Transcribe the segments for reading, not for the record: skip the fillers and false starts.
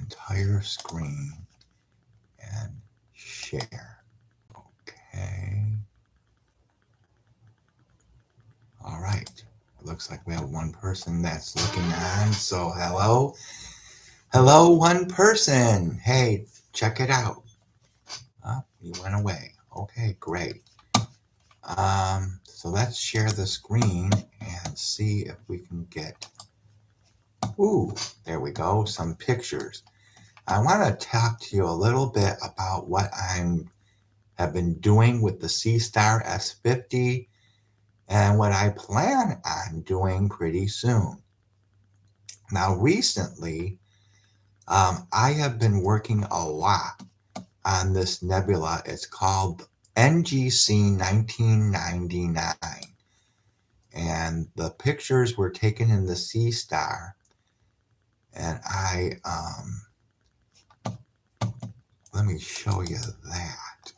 entire screen and share. Okay. All right. It looks like we have one person that's looking on. So hello. Hello, one person. Hey, check it out. Oh, you went away. Okay, great. So let's share the screen and see if we can get, ooh, there we go, some pictures. I want to talk to you a little bit about what I have been doing with the Seestar S50 and what I plan on doing pretty soon. Now, recently, I have been working a lot on this nebula. It's called NGC 1999. And the pictures were taken in the Seestar. And let me show you that.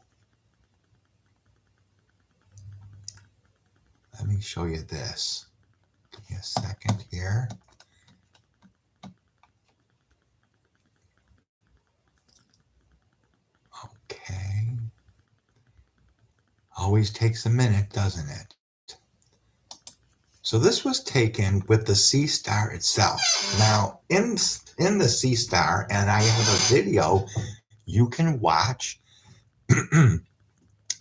Let me show you this. Give me a second here. Okay. Always takes a minute, doesn't it? So this was taken with the Seestar itself. Now, in the Seestar, and I have a video you can watch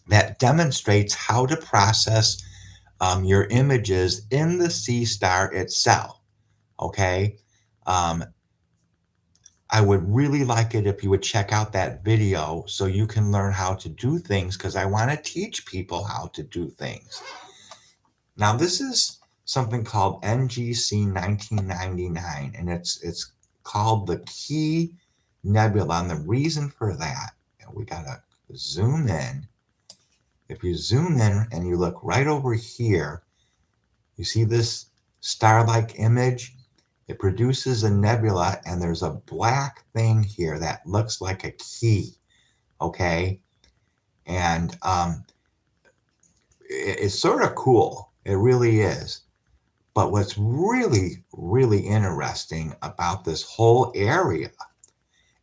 that demonstrates how to process your images in the Seestar itself. Okay. Um, I would really like it if you would check out that video so you can learn how to do things, because I want to teach people how to do things. Now, this is something called NGC 1999, and it's called the Key Nebula. And the reason for that, and we got to zoom in. If you zoom in and you look right over here, you see this star-like image? It produces a nebula, and there's a black thing here that looks like a key, okay? And it's sort of cool. It really is. But what's really, really interesting about this whole area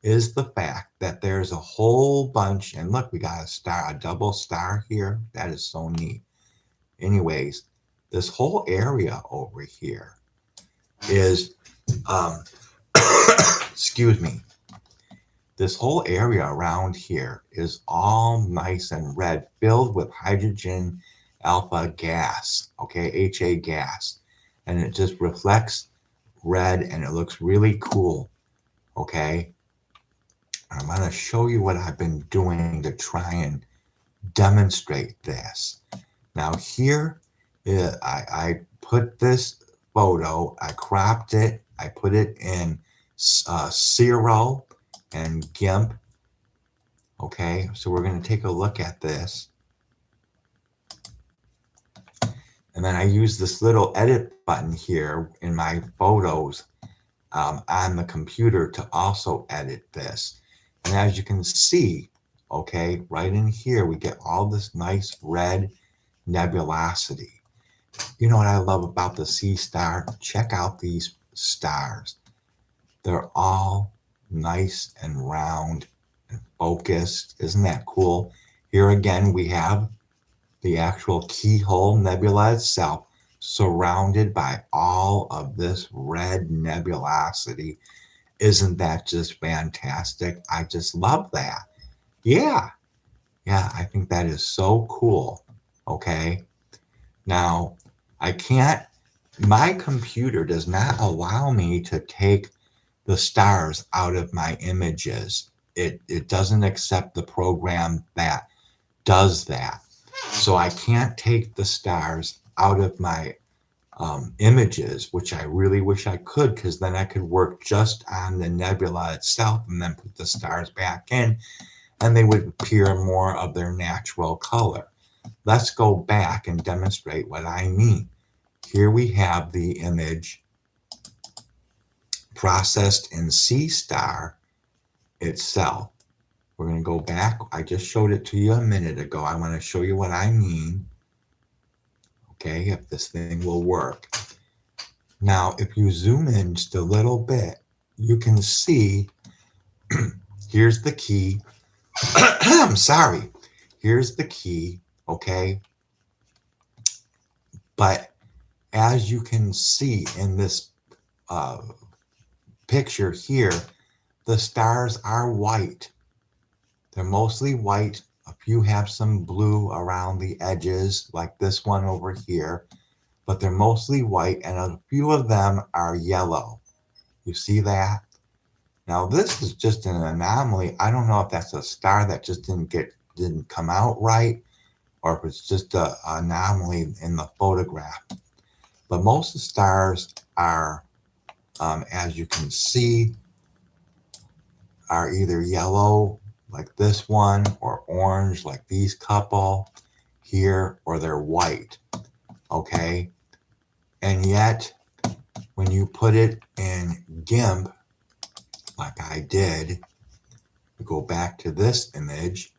is the fact that there's a whole bunch, and look, we got a star, a double star here. That is so neat. Anyways, this whole area over here is, excuse me, this whole area around here is all nice and red, filled with hydrogen alpha gas, okay, HA gas. And it just reflects red, and it looks really cool, okay? I'm going to show you what I've been doing to try and demonstrate this. Now here, I put this photo, I cropped it, I put it in Zero and GIMP. Okay, so we're going to take a look at this. And then I use this little edit button here in my photos on the computer to also edit this. And as you can see, okay, right in here, we get all this nice red nebulosity. You know what I love about the Seestar? Check out these stars. They're all nice and round and focused. Isn't that cool? Here again, we have the actual keyhole nebula itself, surrounded by all of this red nebulosity. Isn't that just fantastic? I just love that. Yeah, I think that is so cool. Okay, now I can't, my computer does not allow me to take the stars out of my images. It doesn't accept the program that does that. So I can't take the stars out of my images, which I really wish I could, because then I could work just on the nebula itself and then put the stars back in, and they would appear more of their natural color. Let's go back and demonstrate what I mean. Here we have the image processed in Seestar itself. We're going to go back. I just showed it to you a minute ago. I want to show you what I mean. Okay, if this thing will work. Now, if you zoom in just a little bit, you can see Here's the key. I'm sorry. Here's the key, okay? But as you can see in this uh, picture here, the stars are white. They're mostly white. A few have some blue around the edges, like this one over here, but they're mostly white, and a few of them are yellow. You see that? Now this is just an anomaly. I don't know if that's a star that just didn't come out right, or if it's just an anomaly in the photograph. But most of the stars are, as you can see, are either yellow like this one, or orange like these couple here, or they're white, okay? And yet, when you put it in GIMP, like I did, go back to this image,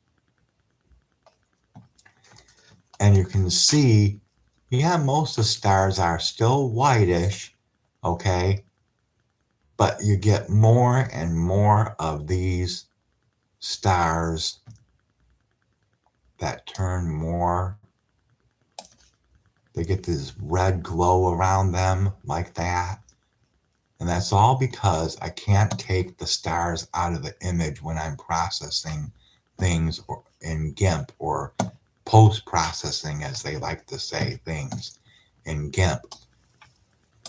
and you can see, yeah, most of the stars are still whitish, okay? But you get more and more of these stars that turn more. They get this red glow around them like that. And that's all because I can't take the stars out of the image when I'm processing things in GIMP, or post-processing, as they like to say, things in GIMP.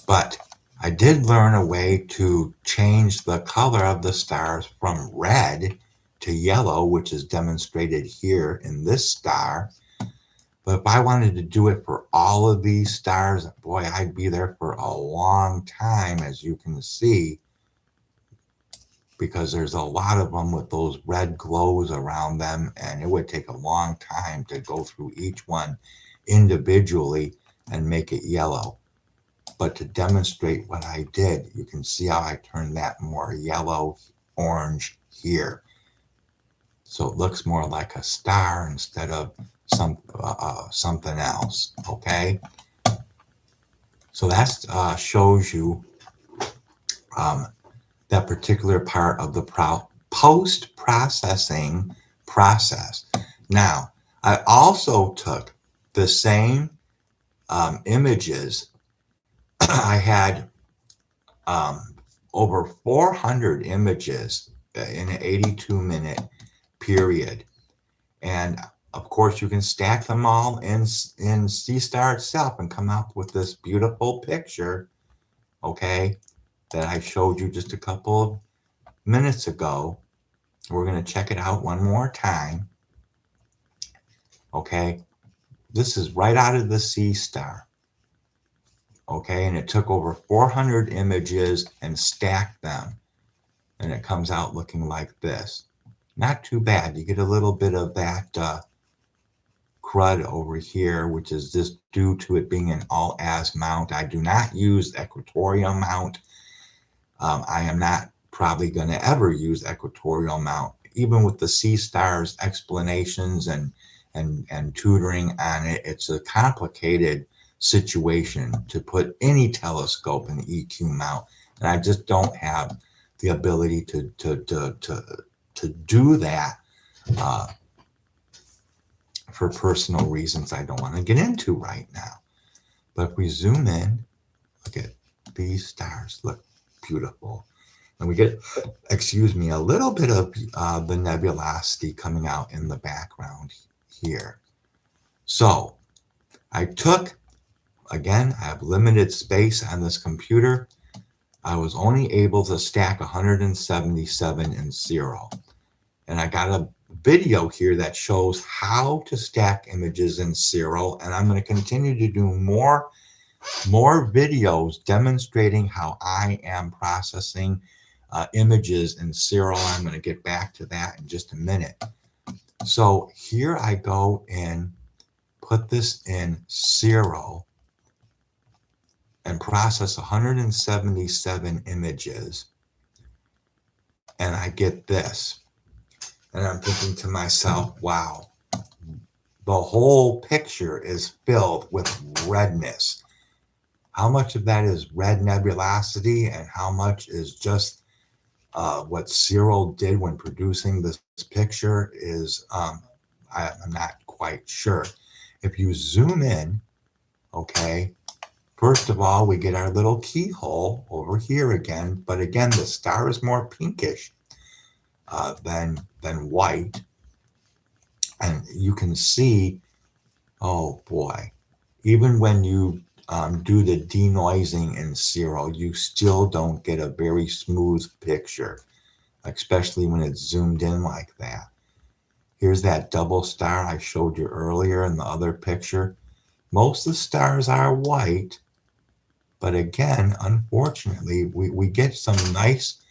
But I did learn a way to change the color of the stars from red to yellow, which is demonstrated here in this star. But if I wanted to do it for all of these stars, boy, I'd be there for a long time, as you can see, because there's a lot of them with those red glows around them, and it would take a long time to go through each one individually and make it yellow. But to demonstrate what I did, you can see how I turned that more yellow orange here. So it looks more like a star instead of something else, okay? So that shows you that particular part of the post-processing process. Now, I also took the same images. I had over 400 images in an 82-minute period. And of course, you can stack them all in Seestar itself and come out with this beautiful picture, okay, that I showed you just a couple of minutes ago. We're going to check it out one more time, okay? This is right out of the Seestar, okay? And it took over 400 images and stacked them, and it comes out looking like this. Not too bad. You get a little bit of that crud over here, which is just due to it being an all-as mount. I do not use equatorial mount. I am not probably going to ever use equatorial mount, even with the Seestar's explanations and tutoring on it. It's a complicated situation to put any telescope in EQ mount, and I just don't have the ability to do that for personal reasons I don't want to get into right now. But if we zoom in, look at these stars, look beautiful. And we get, excuse me, a little bit of the nebulosity coming out in the background here. So I took, again, I have limited space on this computer. I was only able to stack 177 in serial. And I got a video here that shows how to stack images in serial, and I'm going to continue to do more videos demonstrating how I am processing images in serial. I'm going to get back to that in just a minute. So here I go and put this in serial and process 177 images, and I get this. And I'm thinking to myself, wow, the whole picture is filled with redness. How much of that is red nebulosity and how much is just what Cyril did when producing this picture is, I'm not quite sure. If you zoom in, okay, first of all, we get our little keyhole over here again, but again, the star is more pinkish than white. And you can see, oh boy, even when you do the denoising in Cyril, you still don't get a very smooth picture, especially when it's zoomed in like that. Here's that double star I showed you earlier in the other picture. Most of the stars are white, but again, unfortunately, we get some nice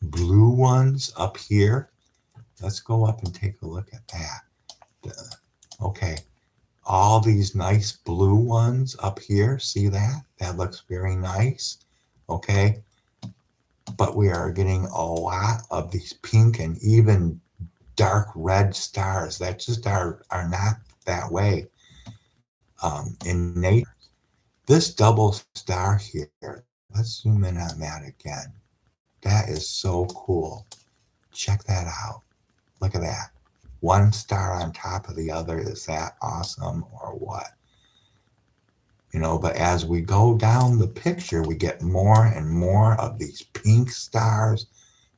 blue ones up here. Let's go up and take a look at that. Okay, all these nice blue ones up here. See that? That looks very nice. Okay, but we are getting a lot of these pink and even dark red stars that just are not that way in nature. This double star here, let's zoom in on that again. That is so cool. Check that out. Look at that. One star on top of the other. Is that awesome or what? You know, but as we go down the picture, we get more and more of these pink stars.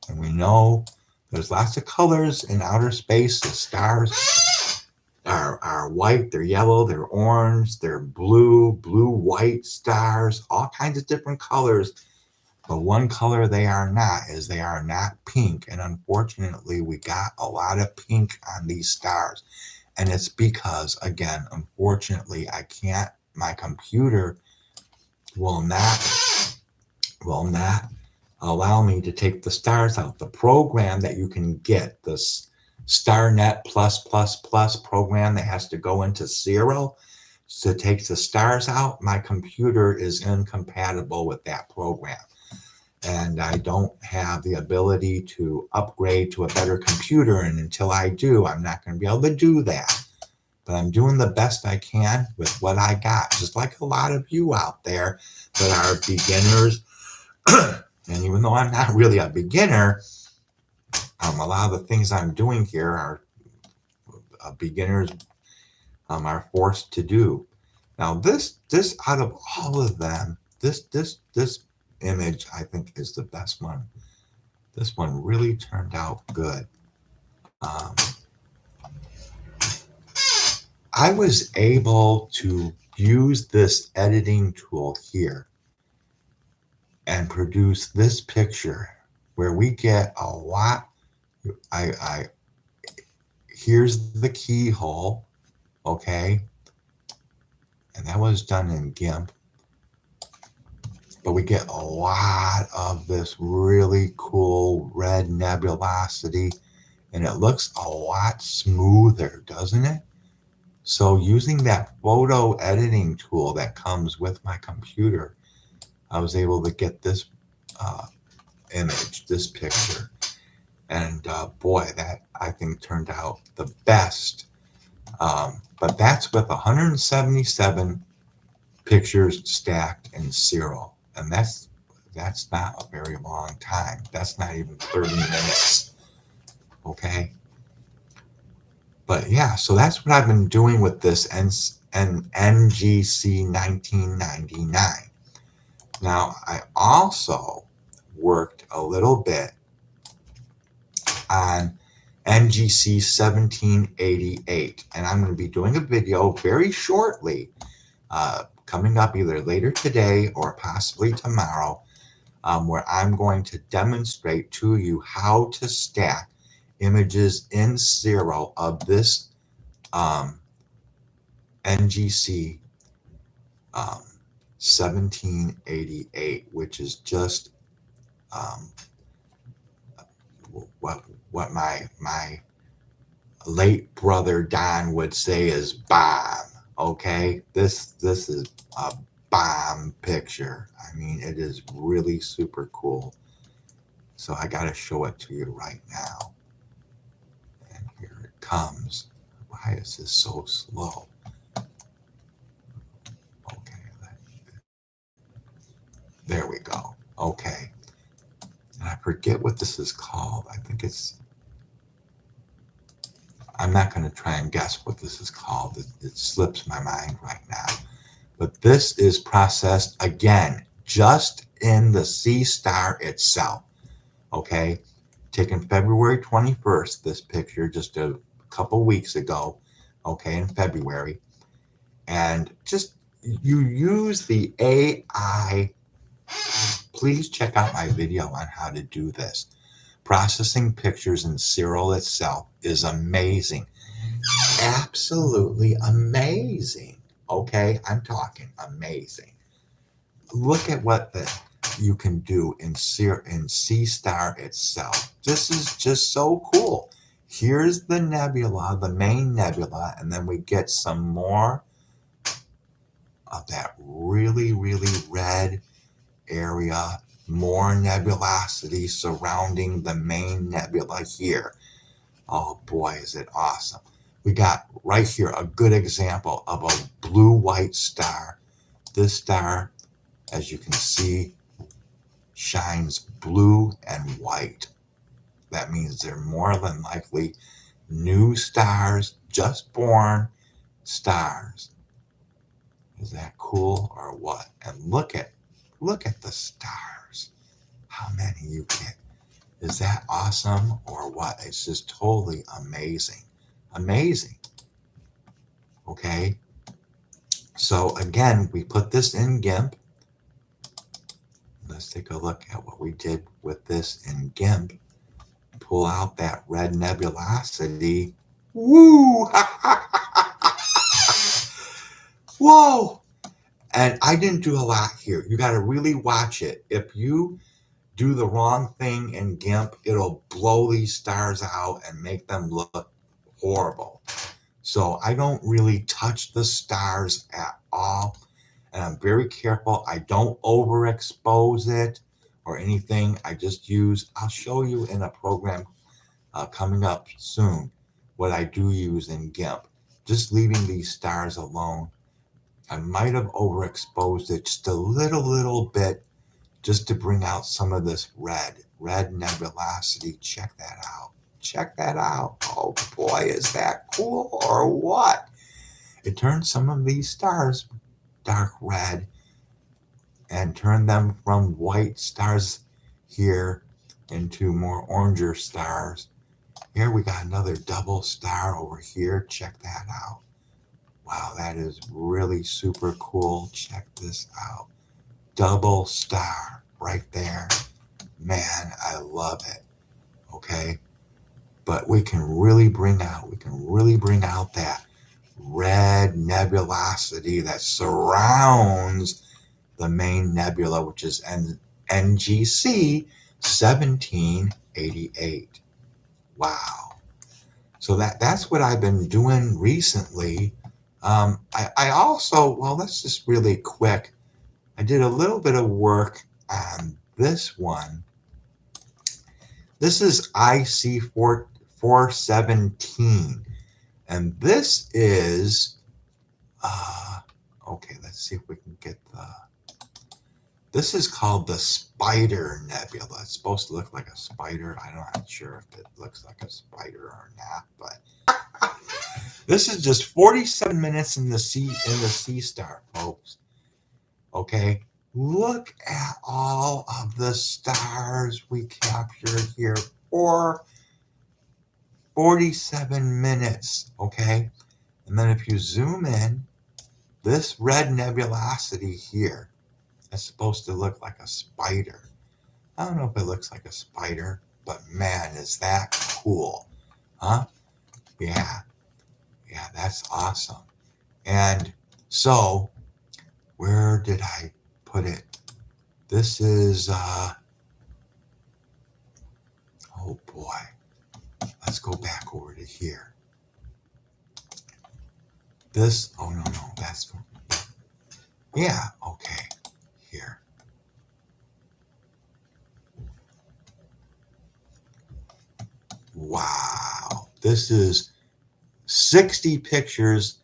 And we know there's lots of colors in outer space. The stars are white, they're yellow, they're orange, they're blue, white stars, all kinds of different colors. But one color they are not is they are not pink. And unfortunately, we got a lot of pink on these stars. And it's because, again, unfortunately, I can't, my computer will not allow me to take the stars out. The program that you can get, the StarNet plus program that has to go into Cyril to take the stars out, my computer is incompatible with that program. And I don't have the ability to upgrade to a better computer. And until I do, I'm not going to be able to do that. But I'm doing the best I can with what I got, just like a lot of you out there that are beginners. And even though I'm not really a beginner, a lot of the things I'm doing here are beginners are forced to do. Now, this out of all of them, this image I think is the best one. This one really turned out good. I was able to use this editing tool here and produce this picture where we get a lot. Here's the keyhole, okay, and that was done in GIMP. But we get a lot of this really cool red nebulosity, and it looks a lot smoother, doesn't it? So using that photo editing tool that comes with my computer, I was able to get this image, this picture. And boy, that I think turned out the best. But that's with 177 pictures stacked in Cyril. And that's not a very long time. That's not even 30 minutes. Okay. But yeah, so that's what I've been doing with this NGC 1999. Now, I also worked a little bit on NGC 1788, and I'm going to be doing a video very shortly, coming up either later today or possibly tomorrow, where I'm going to demonstrate to you how to stack images in Cyril of this NGC 1788, which is just what my late brother Don would say is bomb. Okay, this is a bomb picture. I mean, it is really super cool. So I got to show it to you right now. And here it comes. Why is this so slow? Okay, there we go. Okay. And I forget what this is called. I think it's, I'm not going to try and guess what this is called. It slips my mind right now. But this is processed again, just in the Seestar itself. Okay, taken February 21st, this picture just a couple weeks ago, okay, in February. And just you use the AI. Please check out my video on how to do this. Processing pictures in Cyril itself is amazing. Absolutely amazing. Okay, I'm talking amazing. Look at what you can do in Seestar itself. This is just so cool. Here's the nebula, the main nebula, and then we get some more of that really, really red area, more nebulosity surrounding the main nebula here. Oh boy, is it awesome. We got right here a good example of a blue-white star. This star, as you can see, shines blue and white. That means they're more than likely new stars, just born stars. Is that cool or what? And look at the stars. How many you get. Is that awesome or what? It's just totally amazing. Amazing. Okay. So again, we put this in GIMP. Let's take a look at what we did with this in GIMP. Pull out that red nebulosity. Woo! Whoa! And I didn't do a lot here. You got to really watch it. If you do the wrong thing in GIMP, it'll blow these stars out and make them look horrible. So I don't really touch the stars at all. And I'm very careful. I don't overexpose it or anything. I just use, I'll show you in a program coming up soon what I do use in GIMP. Just leaving these stars alone. I might have overexposed it just a little bit just to bring out some of this red nebulosity. Check that out. Check that out. Oh boy, is that cool or what? It turns some of these stars dark red and turn them from white stars here into more oranger stars. Here we got another double star over here. Check that out. Wow, that is really super cool. Check this out. Double star right there. Man, I love it. Okay. But we can really bring out that red nebulosity that surrounds the main nebula, which is NGC 1788. Wow. So that's what I've been doing recently. I also, well, let's just really quick. I did a little bit of work on this one. This is IC 417. And this is, okay, let's see if we can get this is called the Spider Nebula. It's supposed to look like a spider. I'm not sure if it looks like a spider or not, but this is just 47 minutes in the Seestar, folks. Okay, look at all of the stars we captured here for 47 minutes, okay? And then if you zoom in, this red nebulosity here is supposed to look like a spider. I don't know if it looks like a spider, but man, is that cool, huh? Yeah, that's awesome. And so, where did I put it? This is, oh boy. Let's go back over to here. This, oh no, that's, yeah, okay, here. Wow, this is 60 pictures,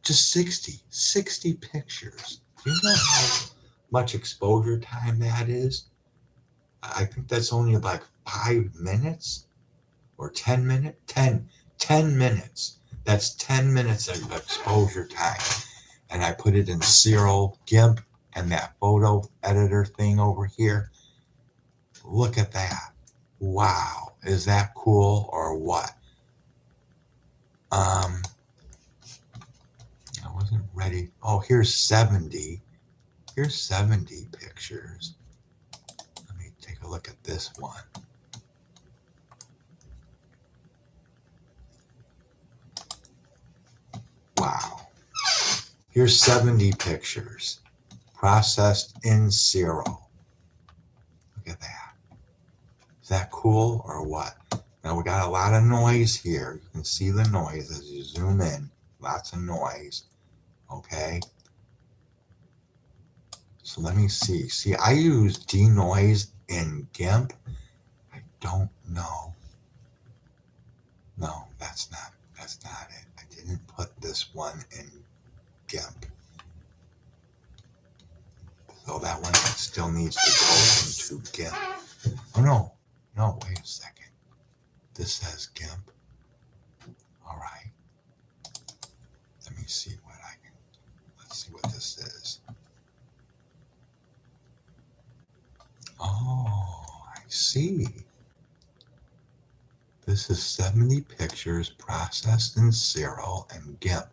just 60 pictures. Do you know how much exposure time that is? I think that's only like 5 minutes or 10 minutes. 10 minutes. That's 10 minutes of exposure time. And I put it in Serial GIMP and that photo editor thing over here. Look at that. Wow. Is that cool or what? I wasn't ready. Oh, here's 70. Here's 70 pictures. Let me take a look at this one. Wow. Here's 70 pictures processed in Serial. Look at that. Is that cool or what? Now we got a lot of noise here. You can see the noise as you zoom in. Lots of noise. Okay. So let me see. See, I use denoise in GIMP. I don't know. No, that's not it. I didn't put this one in GIMP. So that one still needs to go into GIMP. Oh no, wait a second. This says GIMP. All right. Let me see what I can, let's see what this is. Oh, I see. This is 70 pictures processed in Serial and GIMP.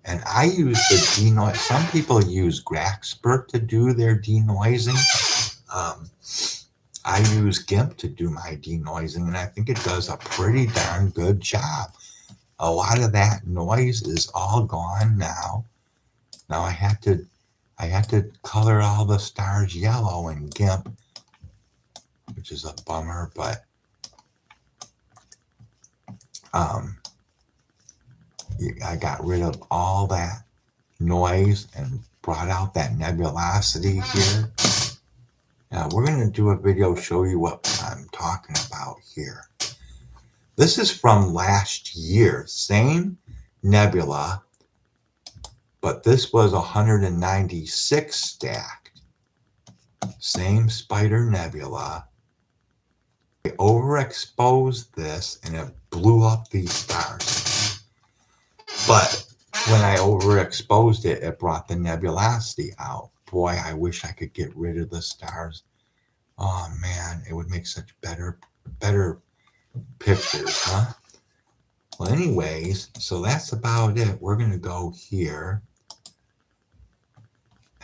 And I use the denoise. Some people use Graxpert to do their denoising. I use GIMP to do my denoising, and I think it does a pretty darn good job. A lot of that noise is all gone now. Now I had to color all the stars yellow in GIMP, which is a bummer, but I got rid of all that noise and brought out that nebulosity here. Now we're going to do a video show you what I'm talking about here. This is from last year, same nebula, but this was 196 stacked. Same Spider Nebula. I overexposed this and it blew up these stars. But when I overexposed it, it brought the nebulosity out. Boy, I wish I could get rid of the stars. Oh man, it would make such better pictures, huh? Well, anyways, so that's about it. We're going to go here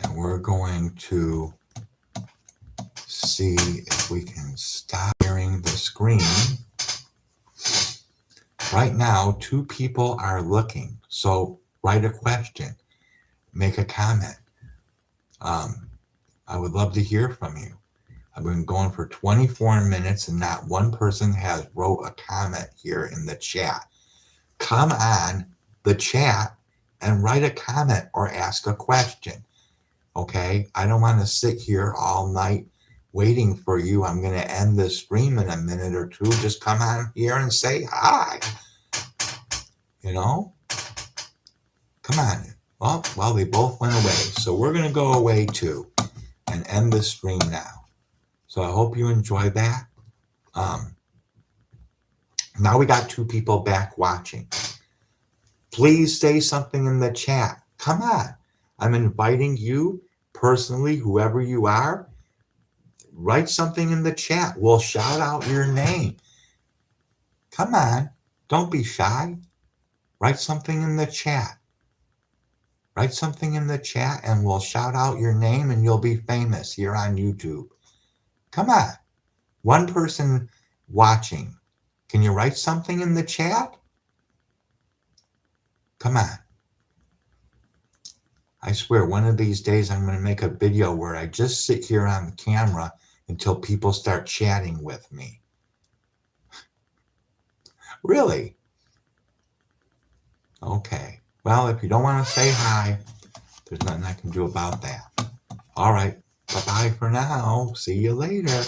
and we're going to see if we can stop sharing the screen. Right now, 2 people are looking. So write a question, make a comment. I would love to hear from you. I've been going for 24 minutes and not one person has wrote a comment here in the chat. Come on the chat and write a comment or ask a question. Okay? I don't want to sit here all night waiting for you. I'm going to end this stream in a minute or two. Just come on here and say hi. You know? Come on. Well, they both went away. So we're going to go away too and end the stream now. So I hope you enjoyed that. Now we got 2 people back watching. Please say something in the chat. Come on. I'm inviting you personally, whoever you are. Write something in the chat. We'll shout out your name. Come on. Don't be shy. Write something in the chat. Write something in the chat and we'll shout out your name and you'll be famous here on YouTube. Come on. One person watching. Can you write something in the chat? Come on. I swear one of these days I'm going to make a video where I just sit here on the camera until people start chatting with me. Really? Okay. Well, if you don't want to say hi, there's nothing I can do about that. All right. Bye-bye for now. See you later.